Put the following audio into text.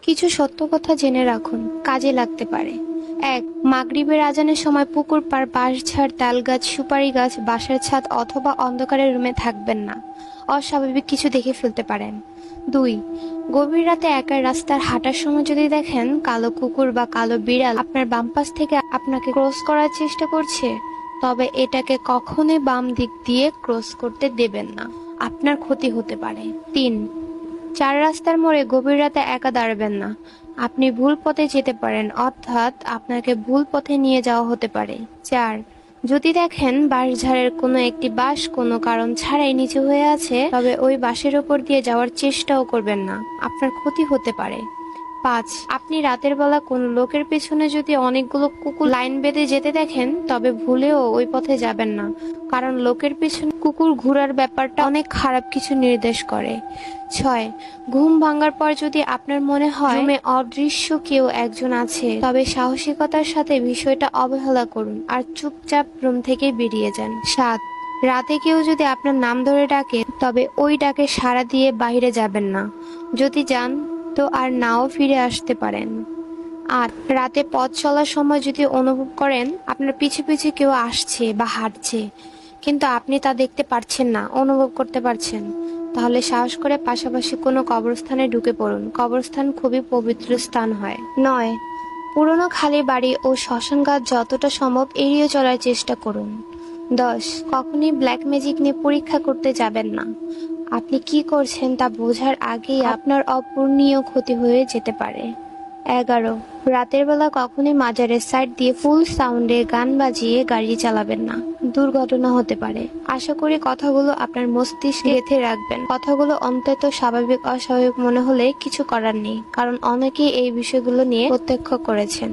কিছু সত্য কথা জেনে রাখুন, কাজে লাগতে পারে। 1. মাগরিবের আজানের সময় পুকুর পাড়, বাঁশঝাড়, তাল গাছ, সুপারি গাছ, বাসার ছাদ অথবা অন্ধকারের রুমে থাকবেন না। অস্বাভাবিক কিছু দেখে ফেলতে পারেন। 2. গভীর রাতে একা রাস্তার হাঁটার সময় যদি দেখেন কালো কুকুর বা কালো বিড়াল আপনার বাম পাশ থেকে আপনাকে ক্রস করার চেষ্টা করছে, তবে এটাকে কখনোই বাম দিক দিয়ে ক্রস করতে দেবেন না, আপনার ক্ষতি হতে পারে। 3. চার রাস্তার মোড়ে গভীর রাতে একা দাঁড়াবেন না। আপনি ভুল পথে যেতে পারেন, অর্থাৎ আপনাকে ভুল পথে নিয়ে যাওয়া হতে পারে। 4. যদি দেখেন বাঁশঝাড়ের কোনো একটি বাঁশ কোনো কারণ ছাড়াই নিচে হয়ে আছে, তবে ওই বাঁশের ওপর দিয়ে যাওয়ার চেষ্টাও করবেন না, আপনার ক্ষতি হতে পারে। 5. আপনি রাতের বেলা কোনো লোকের পেছনে যদি অনেকগুলো কুকুর লাইন বেঁধে যেতে দেখেন, তবে ভুলেও ওই পথে যাবেন না, কারণ লোকের পেছনে কুকুর ঘোরার ব্যাপারটা অনেক খারাপ কিছু নির্দেশ করে। 6. ঘুম ভাঙার পর যদি আপনার মনে হয় রুমে অদৃশ্য কেউ একজন আছে, তবে সাহসিকতার সাথে বিষয়টা অবহেলা করুন আর চুপচাপ রুম থেকে বেরিয়ে যান। 7. রাতে কেউ যদি আপনার নাম ধরে ডাকে, তবে ওই ডাকে সাড়া দিয়ে বাইরে যাবেন না। যদি যান তো আর নাও ফিরে আসতে পারেন। 8. রাতে পথ চলার সময় যদি অনুভব করেন আপনার পিছু পিছু কেউ আসছে বা হাঁটছে, কিন্তু আপনি তা দেখতে পারছেন না, অনুভব করতে পারছেন, তাহলে সাহস করে পাশাপাশি কোনো কবরস্থানে ঢুকে পড়ুন। কবরস্থান খুবই পবিত্র স্থান হয়। 9. পুরনো খালি বাড়ি ও শ্মশানঘাট যতটা সম্ভব এড়িয়ে চলার চেষ্টা করুন। 10. কখনই ব্ল্যাক ম্যাজিক নিয়ে পরীক্ষা করতে যাবেন না। আপনি কি করছেন তা বোঝার আগেই আপনার অপূরণীয় ক্ষতি হয়ে যেতে পারে। 11. রাতের বেলা কখনই মাজারের সাইড দিয়ে ফুল সাউন্ডে গান বাজিয়ে গাড়ি চালাবেন না, দুর্ঘটনা হতে পারে। আশা করি কথাগুলো আপনার মস্তিষ্কে গেঁথে রাখবেন। কথাগুলো অন্তত স্বাভাবিক অস্বাভাবিক মনে হলে কিছু করার নেই, কারণ অনেকেই এই বিষয়গুলো নিয়ে প্রত্যক্ষ করেছেন।